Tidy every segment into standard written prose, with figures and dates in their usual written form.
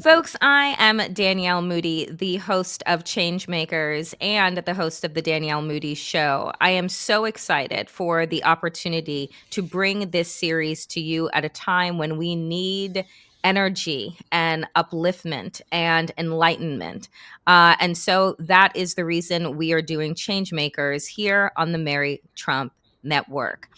Folks, I am Danielle Moodie, the host of Changemakers and the host of the Danielle Moodie Show. I am so excited for the opportunity to bring this series to you at a time when we need energy and upliftment and enlightenment. And so that is the reason we are doing Changemakers here on the Mary Trump Network.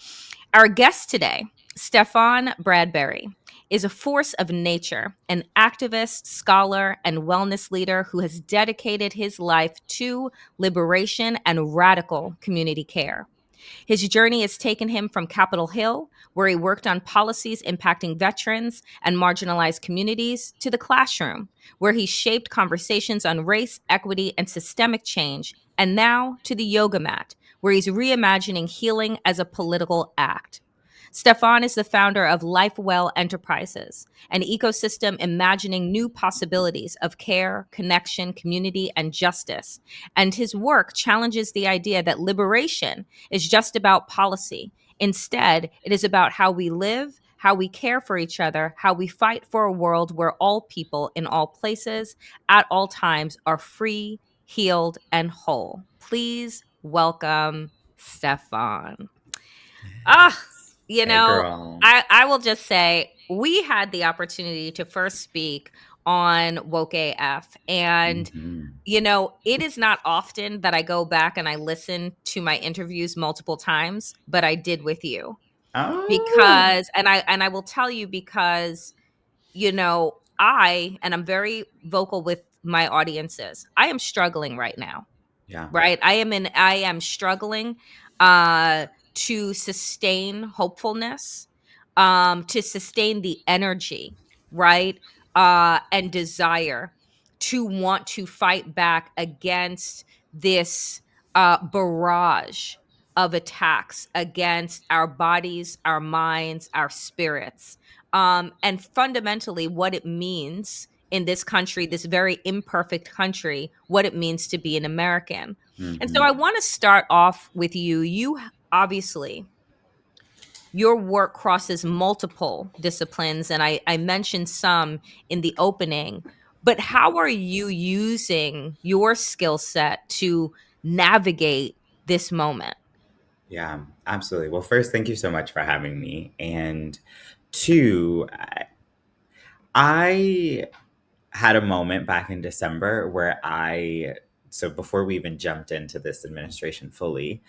Our guest today, Stephon Bradberry, is a force of nature, an activist, scholar, and wellness leader who has dedicated his life to liberation and radical community care. His journey has taken him from Capitol Hill, where he worked on policies impacting veterans and marginalized communities, to the classroom, where he shaped conversations on race, equity, and systemic change, and now to the yoga mat, where he's reimagining healing as a political act. Stefan is the founder of LifeWell Enterprises, an ecosystem imagining new possibilities of care, connection, community, and justice. And his work challenges the idea that liberation is just about policy. Instead, it is about how we live, how we care for each other, how we fight for a world where all people in all places at all times are free, healed, and whole. Please welcome Stefan. Ah, you Hey, know, girl. I will just say we had the opportunity to first speak on Woke AF. And, Mhm. it is not often that I go back and I listen to my interviews multiple times, but I did with you Oh, because, and I will tell you because, and I'm very vocal with my audiences. I am struggling right now, yeah. right? I am struggling uh to sustain hopefulness, to sustain the energy, right? And desire to want to fight back against this barrage of attacks against our bodies, our minds, our spirits, and fundamentally what it means in this country, this very imperfect country, what it means to be an American. And so Mhm. I want to start off with you. Obviously, your work crosses multiple disciplines, and I mentioned some in the opening, but how are you using your skill set to navigate this moment? Yeah, absolutely. Well, first, thank you so much for having me. And two, I had a moment back in December where so before we even jumped into this administration fully,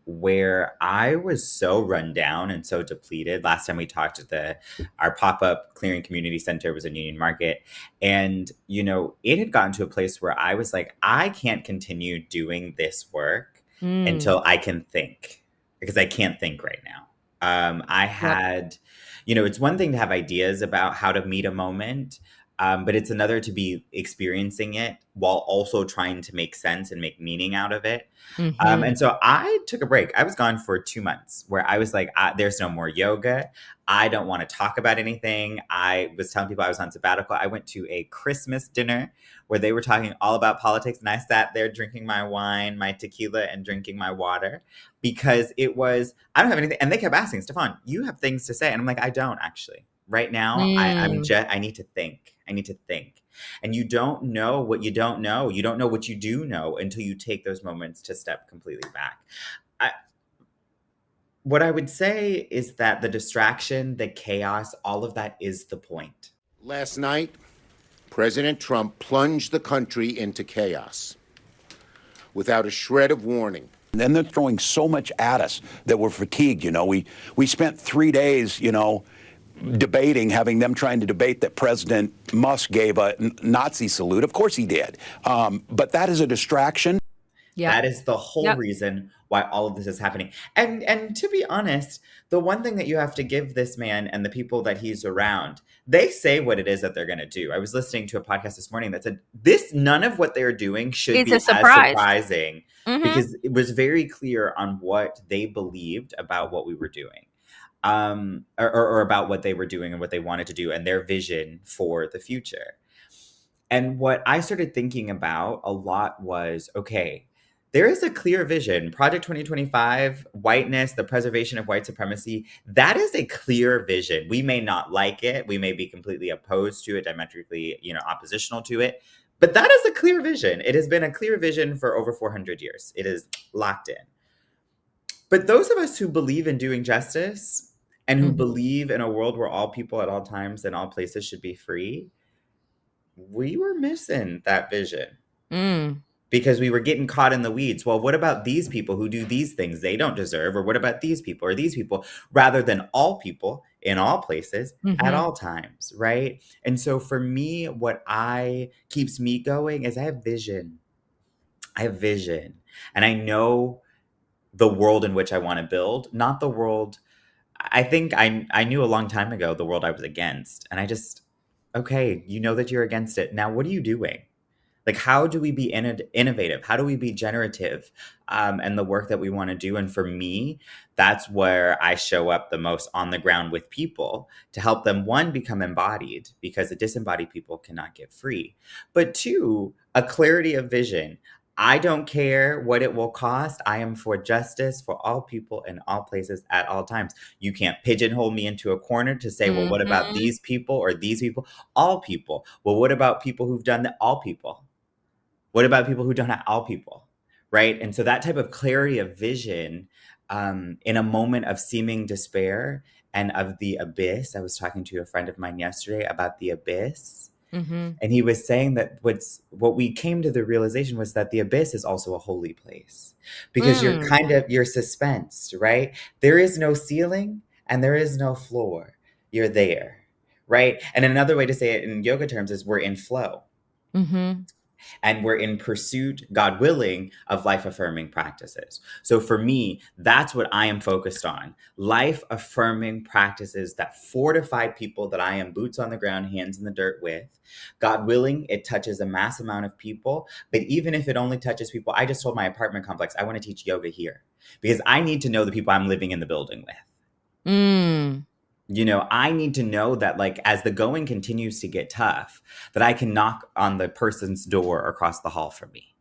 where I was so run down and so depleted. Last time we talked at our pop-up clearing community center was in Union Market. And, it had gotten to a place where I was like, I can't continue doing this work Mm, until I can think, because I can't think right now. I yep. had, it's one thing to have ideas about how to meet a moment, but it's another to be experiencing it while also trying to make sense and make meaning out of it. Hmm. And so I took a break. I was gone for 2 months where I was like, there's no more yoga. I don't want to talk about anything. I was telling people I was on sabbatical. I went to a Christmas dinner where they were talking all about politics. And I sat there drinking my wine, my tequila, and drinking my water because I don't have anything. And they kept asking, Stefan, you have things to say. And I'm like, I don't actually. Right now, Mm. I need to think. I need to think. And you don't know what you don't know. You don't know what you do know until you take those moments to step completely back. I, what I would say is that the distraction, the chaos, all of that is the point. Last night, President Trump plunged the country into chaos without a shred of warning. And then they're throwing so much at us that we're fatigued. We spent 3 days, debating, having them trying to debate that President Musk gave a Nazi salute. Of course he did. But that is a distraction. Yep. That is the whole Yep. reason why all of this is happening. And to be honest, the one thing that you have to give this man and the people that he's around, they say what it is that they're going to do. I was listening to a podcast this morning that said none of what they're doing should It's a be as surprise. surprising, Hmm. because it was very clear on what they believed about what we were doing. Or about what they were doing and what they wanted to do and their vision for the future. And what I started thinking about a lot was, okay, There is a clear vision. Project 2025, whiteness, the preservation of white supremacy, that is a clear vision. We may not like it. We may be completely opposed to it, diametrically, oppositional to it. But that is a clear vision. It has been a clear vision for over 400 years. It is locked in. But those of us who believe in doing justice and who Mhm. believe in a world where all people at all times and all places should be free, we were missing that vision Mm. because we were getting caught in the weeds. Well, what about these people who do these things they don't deserve? Or what about these people or these people, rather than all people in all places at Mhm. all times, right? And so for me, what I keeps me going is I have vision. I have vision. And I know the world in which I want to build, not the world. I think I knew a long time ago the world I was against. And I just, okay, you know that you're against it. Now, what are you doing? Like, how do we be innovative? How do we be generative? And the work that we want to do. And for me, that's where I show up the most on the ground with people to help them, one, become embodied, because the disembodied people cannot get free. But two, a clarity of vision. I don't care what it will cost. I am for justice for all people in all places at all times. You can't pigeonhole me into a corner to say, well, what about Mhm. these people or these people? All people. Well, what about people who've done that? All people. What about people who don't have all people? Right. And so that type of clarity of vision, in a moment of seeming despair and of the abyss. I was talking to a friend of mine yesterday about the abyss. Mhm. And he was saying that what we came to the realization was that the abyss is also a holy place, because Mm. you're suspensed, right? There is no ceiling and there is no floor. You're there, right? And another way to say it in yoga terms is we're in flow. Mhm. And we're in pursuit, God willing, of life affirming practices. So for me, that's what I am focused on: life affirming practices that fortify people that I am boots on the ground, hands in the dirt with. God willing, it touches a mass amount of people. But even if it only touches people, I just told my apartment complex, I want to teach yoga here because I need to know the people I'm living in the building with. Mm. I need to know that, like, as the going continues to get tough, that I can knock on the person's door across the hall from me,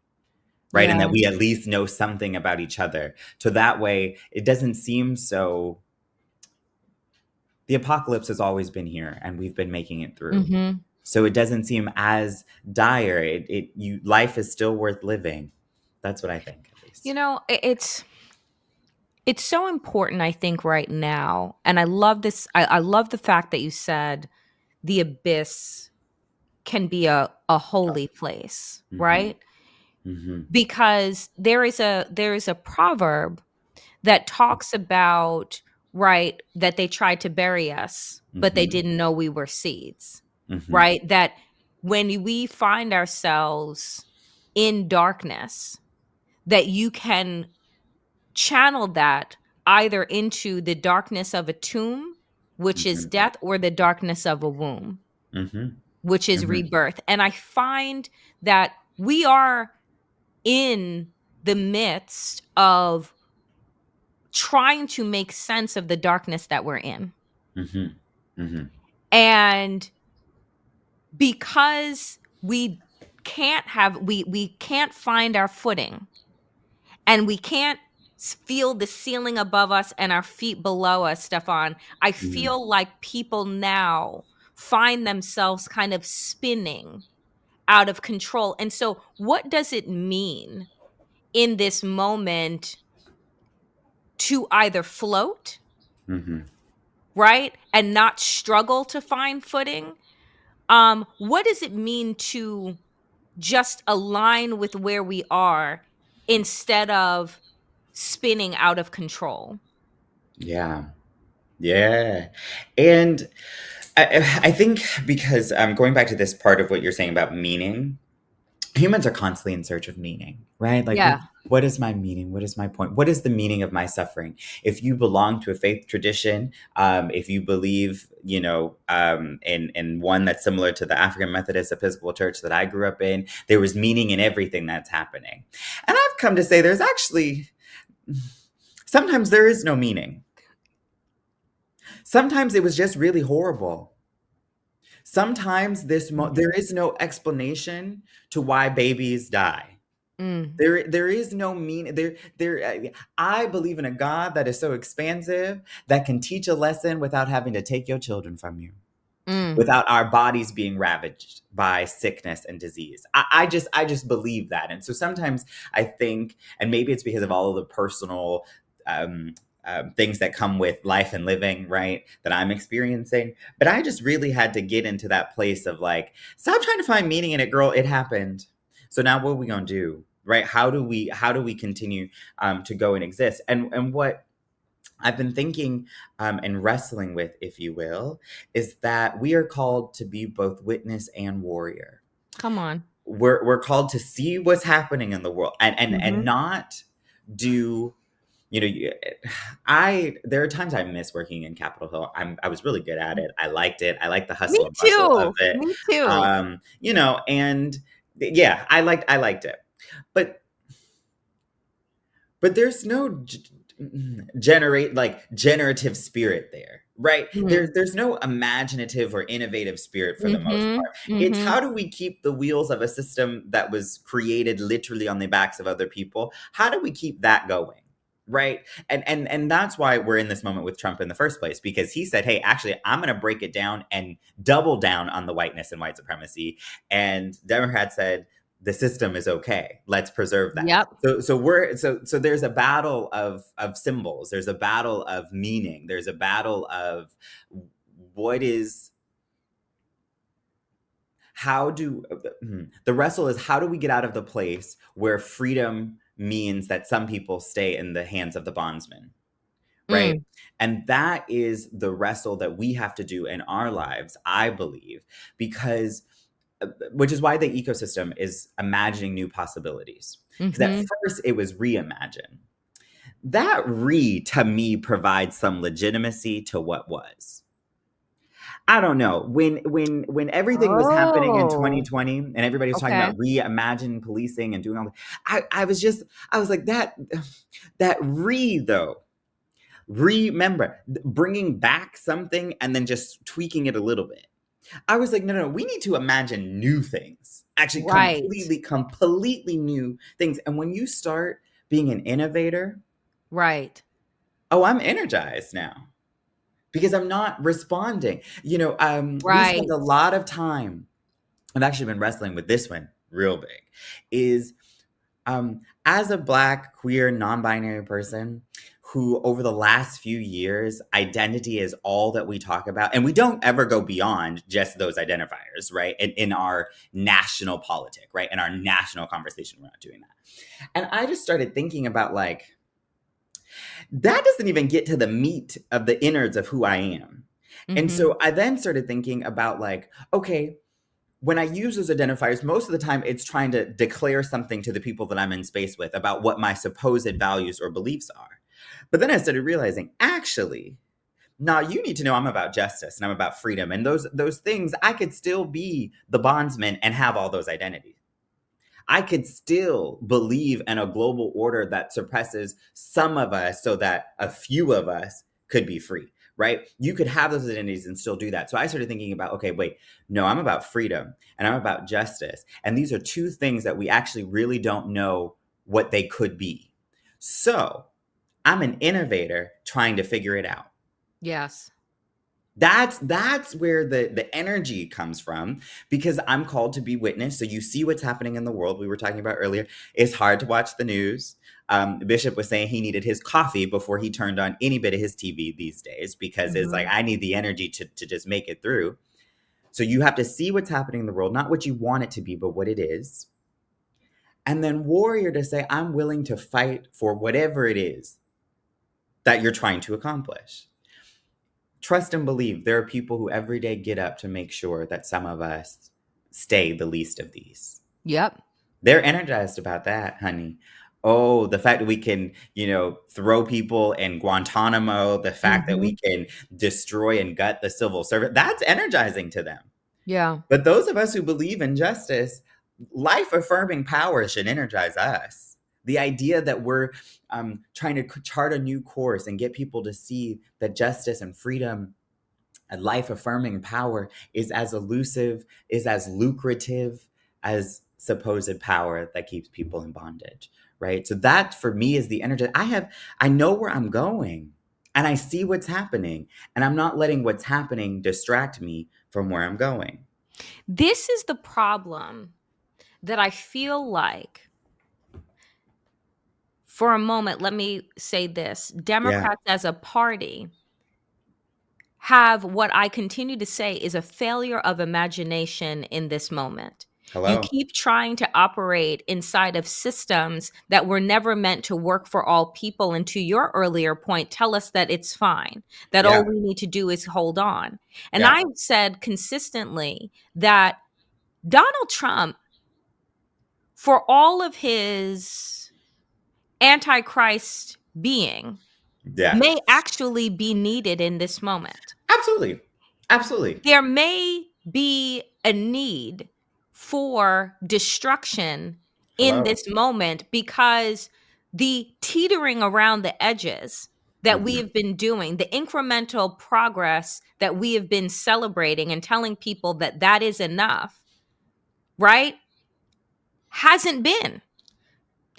right? And Yeah. that we at least know something about each other. So that way it doesn't seem so. The apocalypse has always been here and we've been making it through. Mhm. So it doesn't seem as dire. Life is still worth living. That's what I think, at You least. know, it's so important, I think, right now. And I love this. I love the fact that you said the abyss can be a holy place, Mm-hmm. right? Mm-hmm. Because there is a proverb that talks about, right, that they tried to bury us, but they Mm-hmm. didn't know we were seeds, Mm-hmm. right? That when we find ourselves in darkness, that you can channel that either into the darkness of a tomb, which is Mm-hmm. death, or the darkness of a womb, Mm-hmm. which is Mm-hmm. rebirth. And I find that we are in the midst of trying to make sense of the darkness that we're in. Mm-hmm. Mm-hmm. And because we can't find our footing, and we can't feel the ceiling above us and our feet below us, Stefan, I Mm-hmm. feel like people now find themselves kind of spinning out of control. And so what does it mean in this moment to either float, Mm-hmm. right, and not struggle to find footing? What does it mean to just align with where we are instead of spinning out of control? Yeah. Yeah. And I think because going back to this part of what you're saying about meaning, humans are constantly in search of meaning, right? Like, Yeah. what is my meaning? What is my point? What is the meaning of my suffering? If you belong to a faith tradition, if you believe, in one that's similar to the African Methodist Episcopal Church that I grew up in, there was meaning in everything that's happening. And I've come to say there's actually, sometimes there is no meaning. Sometimes it was just really horrible. Sometimes there is no explanation to why babies die. Mm. There is no meaning. I believe in a God that is so expansive that can teach a lesson without having to take your children from you, Mm. without our bodies being ravaged by sickness and disease. I just believe that. And so sometimes I think, and maybe it's because of all of the personal um, things that come with life and living, right, that I'm experiencing. But I just really had to get into that place of like, stop trying to find meaning in it, girl. It happened. So now what are we gonna do? Right? How do we continue to go and exist? And what I've been thinking and wrestling with, if you will, is that we are called to be both witness and warrior. Come on. We're called to see what's happening in the world and not do, you know, there are times I miss working in Capitol Hill. I was really good at it. I liked it. I liked the Me hustle and bustle of too. it. Me too. You know, and yeah, I liked it. But there's no generative spirit there, right? Mm. There's no imaginative or innovative spirit for the most Mhm. part. It's Mhm. how do we keep the wheels of a system that was created literally on the backs of other people? How do we keep that going? Right. And that's why we're in this moment with Trump in the first place, because he said, hey, actually, I'm going to break it down and double down on the whiteness and white supremacy. And Democrats said, the system is okay. Let's preserve that. Yep. So there's a battle of symbols. There's a battle of meaning. There's a battle of what is how do the wrestle is how do we get out of the place where freedom means that some people stay in the hands of the bondsman, right? Mm. And that is the wrestle that we have to do in our lives, I believe, because which is why the ecosystem is imagining new possibilities. Because at Mhm. first it was reimagine. That to me provides some legitimacy to what was. I don't know. When everything was happening in Oh, 2020 and everybody was talking okay. about reimagine policing and doing all that, I was like that though. Remember bringing back something and then just tweaking it a little bit. I was like, no, we need to imagine new things. Actually, Right. completely new things. And when you start being an innovator, Right. oh, I'm energized now because I'm not responding. You know, we spend Right. a lot of time. I've actually been wrestling with this one real big. Is as a Black, queer, non-binary person who over the last few years, identity is all that we talk about. And we don't ever go beyond just those identifiers, right? In our national politic, right? In our national conversation, we're not doing that. And I just started thinking about like, that doesn't even get to the meat of the innards of who I am. And Mhm. so I then started thinking about like, okay, when I use those identifiers, most of the time it's trying to declare something to the people that I'm in space with about what my supposed values or beliefs are. But then I started realizing, actually, now you need to know I'm about justice and I'm about freedom. And those things, I could still be the bondsman and have all those identities. I could still believe in a global order that suppresses some of us so that a few of us could be free, right? You could have those identities and still do that. So I started thinking about, okay, wait, no, I'm about freedom and I'm about justice. And these are two things that we actually really don't know what they could be. So I'm an innovator trying to figure it out. Yes. That's where the energy comes from, because I'm called to be witness. So you see what's happening in the world. We were talking about earlier. It's hard to watch the news. Bishop was saying he needed his coffee before he turned on any bit of his TV these days, because it's like Mhm. I need the energy to just make it through. So you have to see what's happening in the world, not what you want it to be, but what it is. And then warrior to say, I'm willing to fight for whatever it is that you're trying to accomplish. Trust and believe there are people who every day get up to make sure that some of us stay the least of these. Yep. They're energized about that, honey. Oh, the fact that we can, throw people in Guantanamo, the fact that we Mhm. can destroy and gut the civil servant, that's energizing to them. Yeah. But those of us who believe in justice, life affirming power should energize us. The idea that we're trying to chart a new course and get people to see that justice and freedom and life affirming power is as elusive, is as lucrative as supposed power that keeps people in bondage, right? So that for me is the energy. I know where I'm going and I see what's happening, and I'm not letting what's happening distract me from where I'm going. This is the problem that I feel like, for a moment, let me say this. Democrats as a party have what I continue to say is a failure of imagination in this moment. You Hello. keep trying to operate inside of systems that were never meant to work for all people. And to your earlier point, tell us that it's fine, that Yeah. all we need to do is hold on. And Yeah. I've said consistently that Donald Trump, for all of his antichrist being, Yeah. may actually be needed in this moment. Absolutely. Absolutely. There may be a need for destruction in Hello. this moment because the teetering around the edges that we Mhm. have been doing, the incremental progress that we have been celebrating and telling people that that is enough, right? Hasn't been.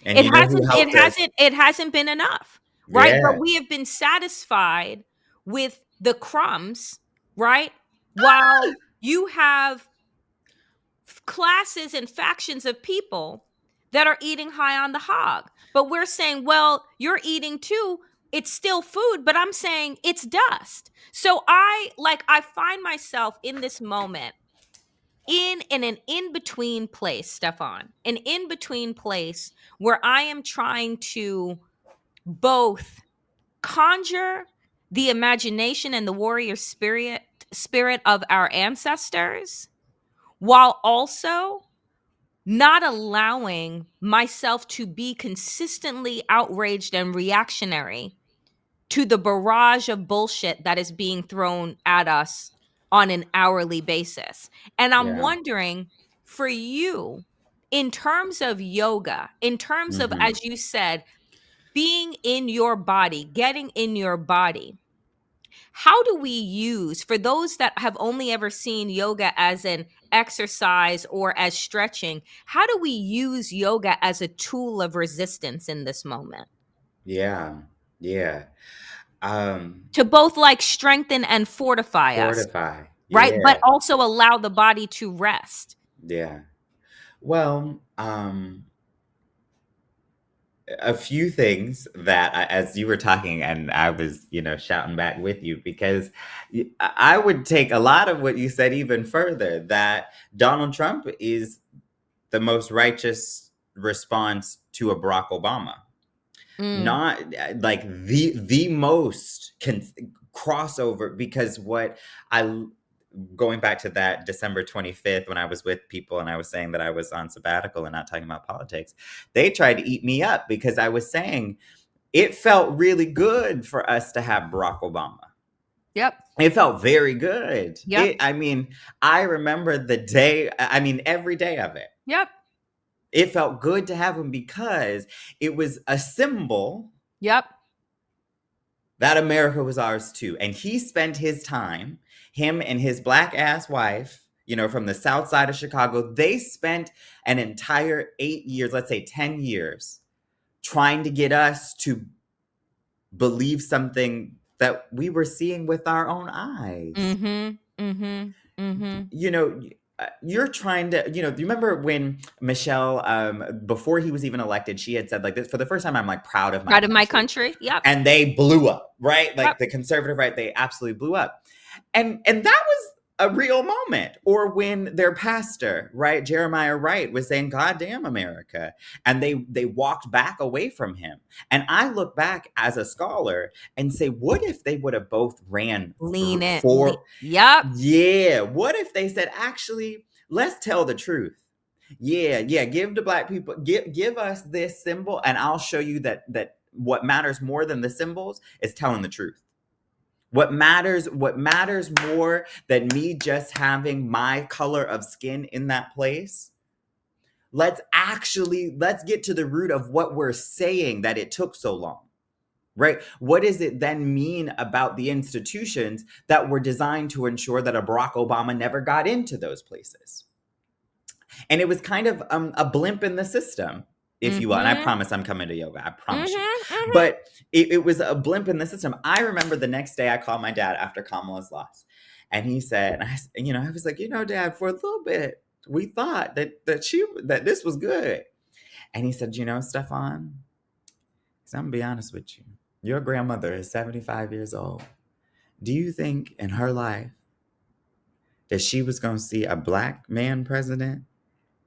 And you know who helped us? It hasn't been enough, right? But Yeah. we have been satisfied with the crumbs, right? While you have classes and factions of people that are eating high on the hog. But we're saying, well, you're eating too. It's still food, but I'm saying it's dust. So I find myself in this moment in an in-between place, Stefan, an in-between place where I am trying to both conjure the imagination and the warrior spirit of our ancestors while also not allowing myself to be consistently outraged and reactionary to the barrage of bullshit that is being thrown at us on an hourly basis. And I'm Yeah. wondering, for you, in terms of yoga, in terms of, Mhm. as you said, being in your body, getting in your body, how do we use, for those that have only ever seen yoga as an exercise or as stretching, how do we use yoga as a tool of resistance in this moment Yeah. Yeah. Um, to both like strengthen and fortify us, Fortify. right? But Yeah. also allow the body to rest. Yeah. Well, a few things that as you were talking and I was, shouting back with you because I would take a lot of what you said even further, that Donald Trump is the most righteous response to a Barack Obama. Mm, Not like the most crossover, because what I going back to that December 25th when I was with people and I was saying that I was on sabbatical and not talking about politics, they tried to eat me up because I was saying it felt really good for us to have Barack Obama. yep. It felt very good. Yep. I remember the day, every day of it. Yep. It felt good to have him because it was a symbol Yep. that America was ours too. And he spent his time, him and his black ass wife, from the south side of Chicago, they spent an entire 8 years, let's say 10 years, trying to get us to believe something that we were seeing with our own eyes. Mm-hmm. Mm-hmm. Mm-hmm. You're trying to, do you remember when Michelle, before he was even elected, she had said like this, for the first time, I'm like proud of my Out of my country. country. Yep. And they blew up, right? Yep. Like the conservative right, they absolutely blew up. And that was a real moment. Or when their pastor, right, Jeremiah Wright, was saying, God damn America. And they walked back away from him. And I look back as a scholar and say, what if they would have both ran Lean in. for Yep. yeah. What if they said, actually, let's tell the truth. Yeah, give the black people, give us this symbol, and I'll show you that what matters more than the symbols is telling the truth. What matters more than me just having my color of skin in that place. Let's get to the root of what we're saying that it took so long. Right? What does it then mean about the institutions that were designed to ensure that a Barack Obama never got into those places? And it was kind of a blimp in the system, if you will. And I Mhm. promise I'm coming to yoga. I promise you. Mhm. But it was a blimp in the system. I remember the next day I called my dad after Kamala's loss. And he said, I was like, Dad, for a little bit, we thought that this was good. And he said, Stefan, so I'm gonna be honest with you. Your grandmother is 75 years old. Do you think in her life that she was gonna see a black man president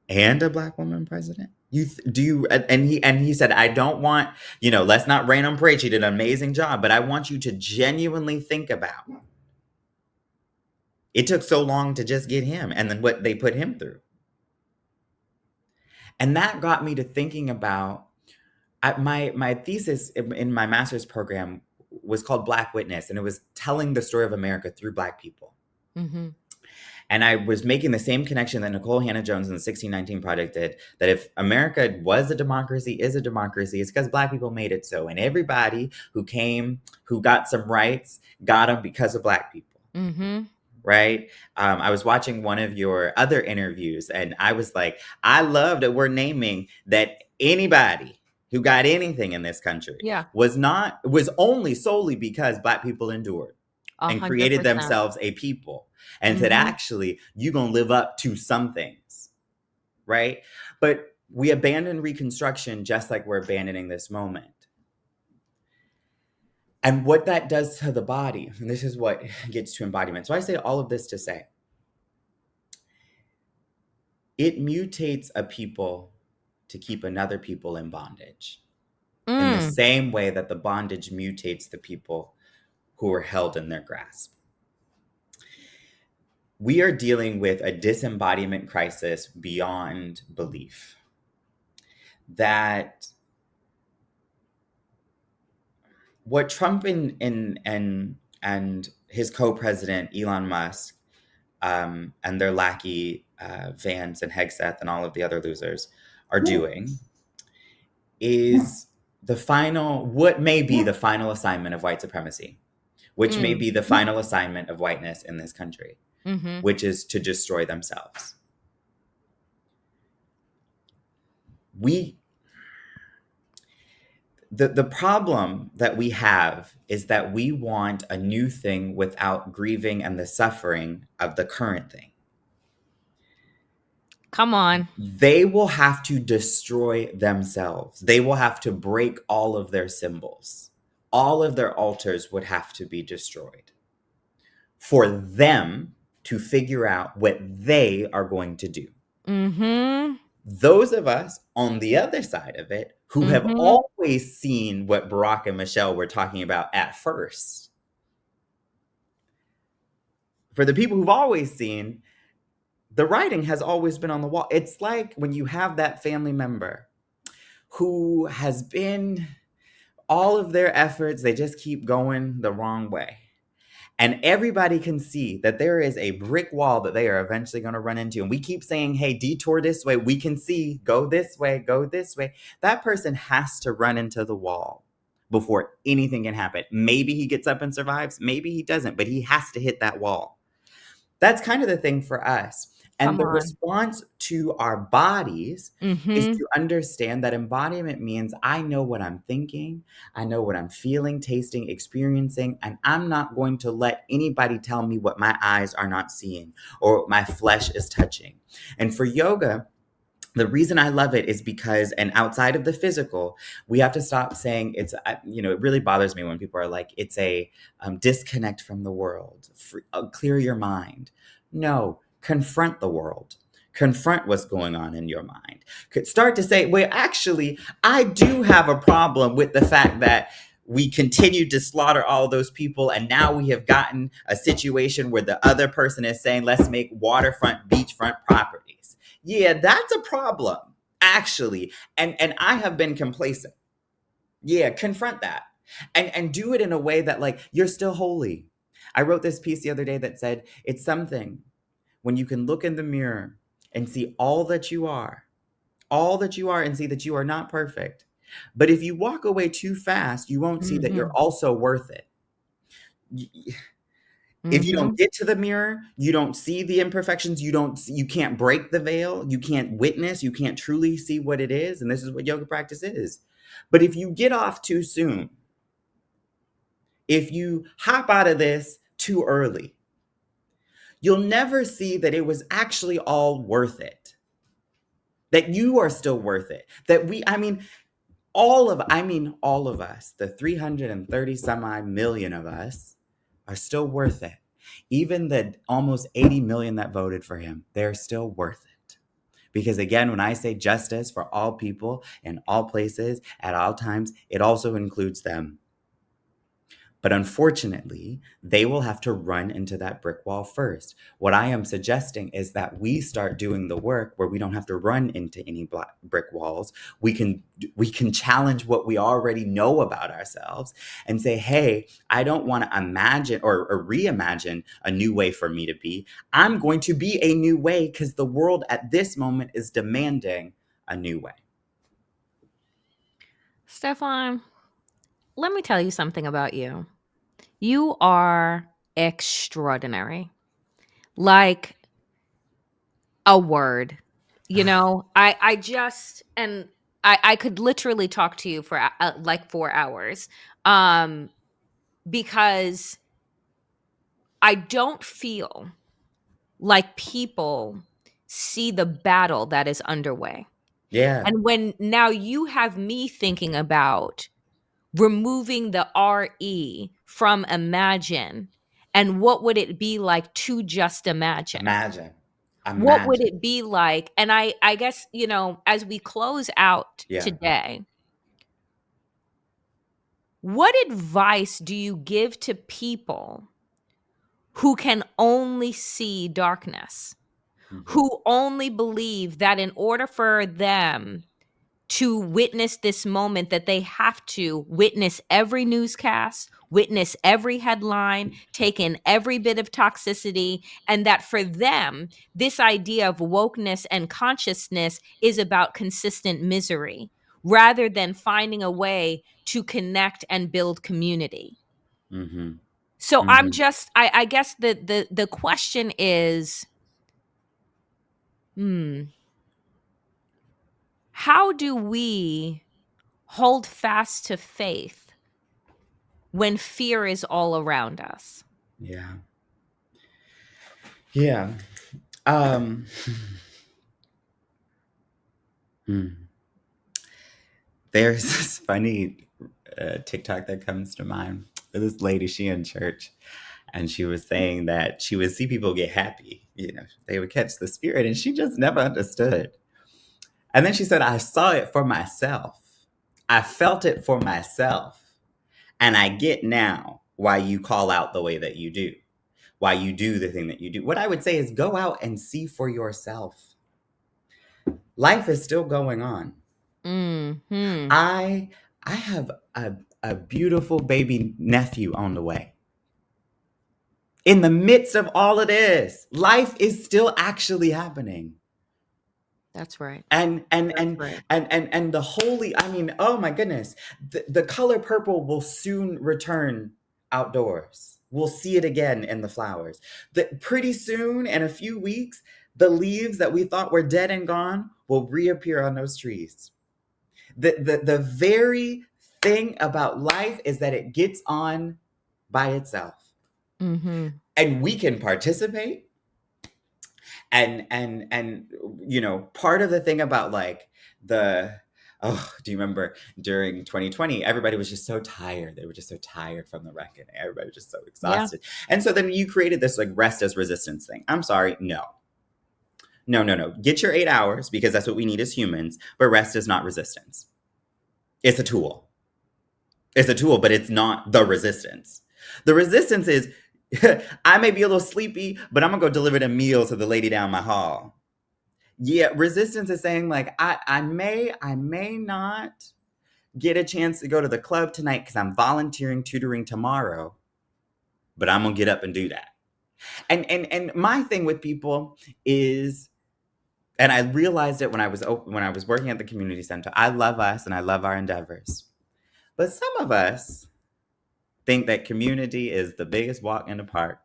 and a black woman president? And he said, I don't want, let's not rain on parade. She did an amazing job, but I want you to genuinely think about it took so long to just get him and then what they put him through. And that got me to thinking about my thesis in my master's program was called Black Witness, and it was telling the story of America through Black people. Mhm. And I was making the same connection that Nicole Hannah-Jones in the 1619 Project did, that if America was a democracy, is a democracy, it's because Black people made it so. And everybody who came, who got some rights, got them because of Black people. Mhm. Right? I was watching one of your other interviews, and I was like, I love that we're naming that anybody who got anything in this country Yeah. was only solely because Black people endured and created 100%. themselves a people, and said, Mhm. actually, you're going to live up to some things, right? But we abandon Reconstruction just like we're abandoning this moment. And what that does to the body, and this is what gets to embodiment. So I say all of this to say, it mutates a people to keep another people in bondage in the same way that the bondage mutates the people who are held in their grasp. We are dealing with a disembodiment crisis beyond belief. That what Trump and his co-president Elon Musk and their lackey Vance and Hegseth and all of the other losers are doing is what may be the final assignment of white supremacy, which may be the final assignment of whiteness in this country, Mhm. which is to destroy themselves. The problem that we have is that we want a new thing without grieving and the suffering of the current thing. Come on. They will have to destroy themselves. They will have to break all of their symbols. All of their altars would have to be destroyed for them to figure out what they are going to do. Mhm. Those of us on the other side of it who have Mhm. always seen what Barack and Michelle were talking about at first, for the people who've always seen, the writing has always been on the wall. It's like when you have that family member who has been all of their efforts, they just keep going the wrong way. And everybody can see that there is a brick wall that they are eventually going to run into. And we keep saying, hey, detour this way. We can see, go this way, go this way. That person has to run into the wall before anything can happen. Maybe he gets up and survives. Maybe he doesn't, but he has to hit that wall. That's kind of the thing for us. And Come the on. response to our bodies is Mhm. to understand that embodiment means I know what I'm thinking, I know what I'm feeling, tasting, experiencing, and I'm not going to let anybody tell me what my eyes are not seeing or what my flesh is touching. And for yoga, the reason I love it is because, and outside of the physical, we have to stop saying it really bothers me when people are like, it's a disconnect from the world, clear your mind. No, confront the world. Confront what's going on in your mind. Could start to say, well, actually, I do have a problem with the fact that we continued to slaughter all those people, and now we have gotten a situation where the other person is saying, let's make waterfront, beachfront properties. Yeah, that's a problem, actually. And I have been complacent. Yeah, confront that. And do it in a way that, like, you're still holy. I wrote this piece the other day that said, it's something when you can look in the mirror and see all that you are, and see that you are not perfect. But if you walk away too fast, you won't see that you're Mhm. also worth it. If you Mm-hmm. don't get to the mirror, you don't see the imperfections, you can't break the veil, you can't witness, you can't truly see what it is, and this is what yoga practice is. But if you get off too soon, if you hop out of this too early, you'll never see that it was actually all worth it. That you are still worth it. That all of us, the 330 some odd million of us, are still worth it. Even the almost 80 million that voted for him, they're still worth it. Because again, when I say justice for all people in all places at all times, it also includes them. But unfortunately, they will have to run into that brick wall first. What I am suggesting is that we start doing the work where we don't have to run into any brick walls. We can challenge what we already know about ourselves and say, hey, I don't want to imagine or reimagine a new way for me to be. I'm going to be a new way because the world at this moment is demanding a new way. Stefan, let me tell you something about you. You are extraordinary. Like a word. I just and I could literally talk to you for like 4 hours. Because I don't feel like people see the battle that is underway. Yeah. And when now you have me thinking about removing the RE from imagine, and what would it be like to just imagine? Imagine. What would Imagine. it be like? And I guess, as we close out Yeah. today, what advice do you give to people who can only see darkness, Mhm. who only believe that in order for them to witness this moment, that they have to witness every newscast, witness every headline, take in every bit of toxicity, and that for them, this idea of wokeness and consciousness is about consistent misery rather than finding a way to connect and build community. Mhm. So I'm Mhm. just, I guess the question is, how do we hold fast to faith when fear is all around us? Yeah. Yeah. Um hmm. There's this funny TikTok that comes to mind. This lady, she in church, and she was saying that she would see people get happy. They would catch the spirit, and she just never understood. And then she said, I saw it for myself. I felt it for myself. And I get now why you call out the way that you do, why you do the thing that you do. What I would say is go out and see for yourself. Life is still going on. Hmm. I have a beautiful baby nephew on the way. In the midst of all of this, life is still actually happening. That's right. And and That's and right. and the holy, oh my goodness, the color purple will soon return outdoors. We'll see it again in the flowers. Pretty soon, in a few weeks, the leaves that we thought were dead and gone will reappear on those trees. The very thing about life is that it gets on by itself. Mm-hmm. And we can participate. Part of the thing about like do you remember during 2020, everybody was just so tired. They were just so tired from the reckoning. Everybody was just so Yeah. exhausted. And so then you created this like rest as resistance thing. I'm sorry. No. Get your 8 hours because that's what we need as humans. But rest is not resistance. It's a tool. It's a tool, but it's not the resistance. The resistance is I may be a little sleepy, but I'm gonna go deliver the meal to the lady down my hall. Yeah, resistance is saying like I may not get a chance to go to the club tonight because I'm volunteering tutoring tomorrow, but I'm gonna get up and do that. And my thing with people is, and I realized it when I was working at the community center. I love us and I love our endeavors, but some of us think that community is the biggest walk in the park.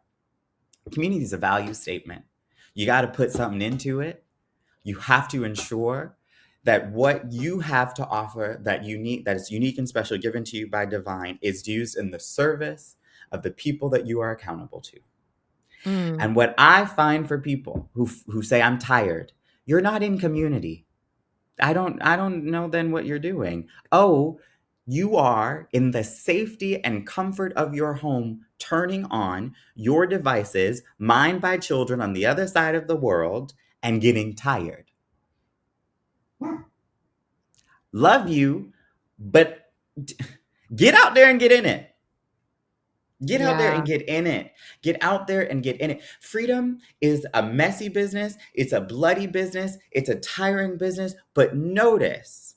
Community is a value statement. You got to put something into it. You have to ensure that what you have to offer that is unique and special, given to you by divine, is used in the service of the people that you are accountable to. And what I find for people who say I'm tired, you're not in community. I don't know then what you're doing. Oh, you are in the safety and comfort of your home, turning on your devices, mined by children on the other side of the world, and getting tired. Love you, but get out there and get in it. Get out there and get in it. Get out there and get in it. Freedom is a messy business. It's a bloody business. It's a tiring business. But notice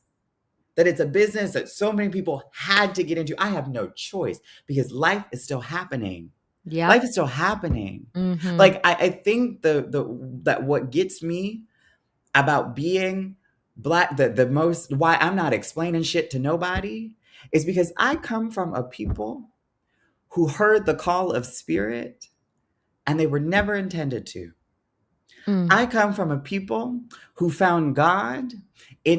that it's a business that so many people had to get into. I have no choice because life is still happening. Yeah. Life is still happening. Mm-hmm. Like I think that what gets me about being Black, the most, why I'm not explaining shit to nobody, is because I come from a people who heard the call of spirit and they were never intended to. I come from a people who found God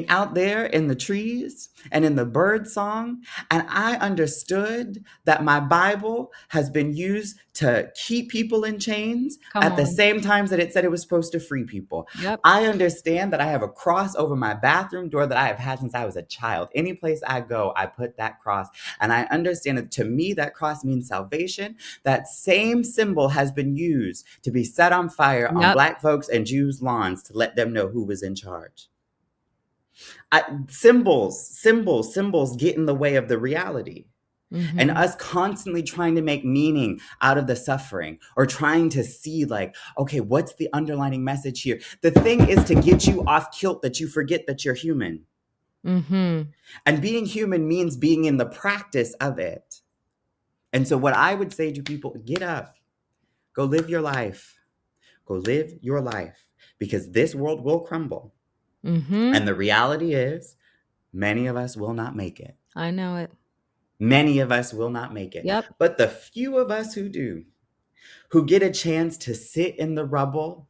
out there in the trees and in the bird song. And I understood that my Bible has been used to keep people in chains at the same time that it said it was supposed to free people. Yep. I understand that I have a cross over my bathroom door that I have had since I was a child. Any place I go, I put that cross. And I understand that to me, that cross means salvation. That same symbol has been used to be set on fire on Black folks and Jews' lawns to let them know who was in charge. Symbols get in the way of the reality. Mm-hmm. And us constantly trying to make meaning out of the suffering or trying to see like, okay, what's the underlining message here? The thing is to get you off kilt that you forget that you're human. Mm-hmm. And being human means being in the practice of it. And so what I would say to people, get up, go live your life. Go live your life because this world will crumble. Mm-hmm. And the reality is many of us will not make it. I know it. Many of us will not make it. Yep. But the few of us who do, who get a chance to sit in the rubble,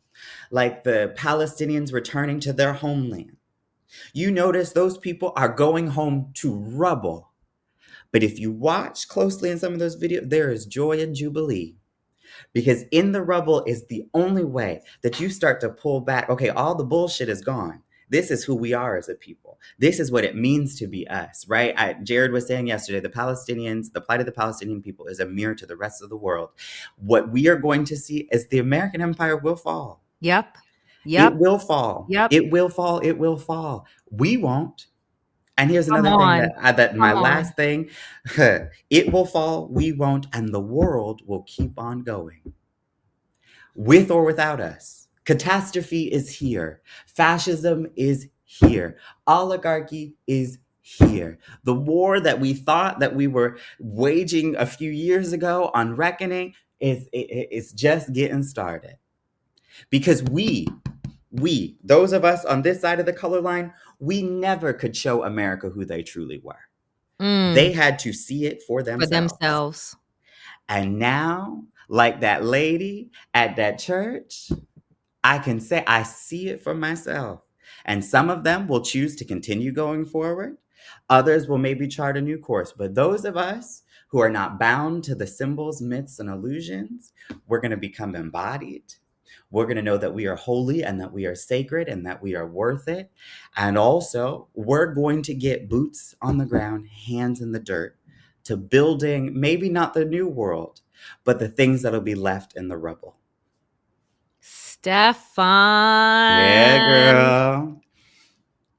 like the Palestinians returning to their homeland, you notice those people are going home to rubble. But if you watch closely in some of those videos, there is joy and jubilee. Because in the rubble is the only way that you start to pull back. Okay, all the bullshit is gone. This is who we are as a people. This is what it means to be us, right? Jared was saying yesterday, the plight of the Palestinian people is a mirror to the rest of the world. What we are going to see is the American empire will fall. Yep. It will fall. Yep. It will fall. It will fall. We won't. And here's another thing last thing, it will fall, we won't, and the world will keep on going. With or without us. Catastrophe is here. Fascism is here. Oligarchy is here. The war that we thought that we were waging a few years ago on reckoning is just getting started. Because we, those of us on this side of the color line, we never could show America who they truly were. They had to see it for themselves. And now, like that lady at that church, I can say I see it for myself. And some of them will choose to continue going forward. Others will maybe chart a new course. But those of us who are not bound to the symbols, myths, and illusions, we're going to become embodied. We're going to know that we are holy and that we are sacred and that we are worth it. And also, we're going to get boots on the ground, hands in the dirt, to building maybe not the new world, but the things that'll be left in the rubble. Stefan. Yeah, girl.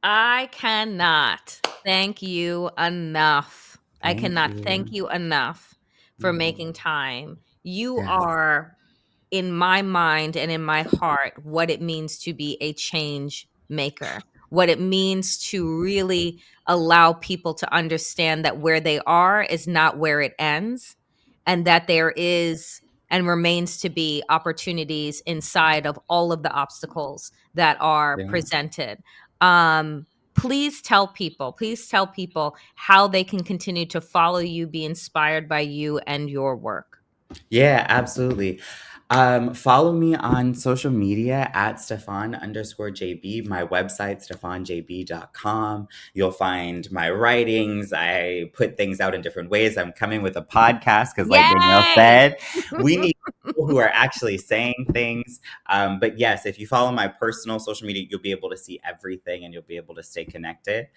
I cannot thank you enough. I cannot thank you enough for making time. You are, in my mind and in my heart, what it means to be a change maker, what it means to really allow people to understand that where they are is not where it ends, and that there is and remains to be opportunities inside of all of the obstacles that are presented. Please tell people how they can continue to follow you, be inspired by you and your work. Yeah, absolutely. Follow me on social media at Stefan_JB. My website, stefanjb.com. You'll find my writings. I put things out in different ways. I'm coming with a podcast because, like Danielle Yay! said, we need people who are actually saying things. But yes, if you follow my personal social media, you'll be able to see everything and you'll be able to stay connected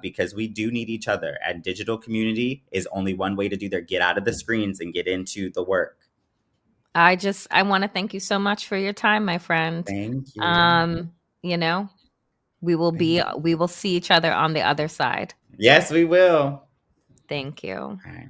because we do need each other. And digital community is only one way to do that. Get out of the screens and get into the work. I want to thank you so much for your time, my friend. Thank you. You know, we will see each other on the other side. Yes, we will. Thank you. All right.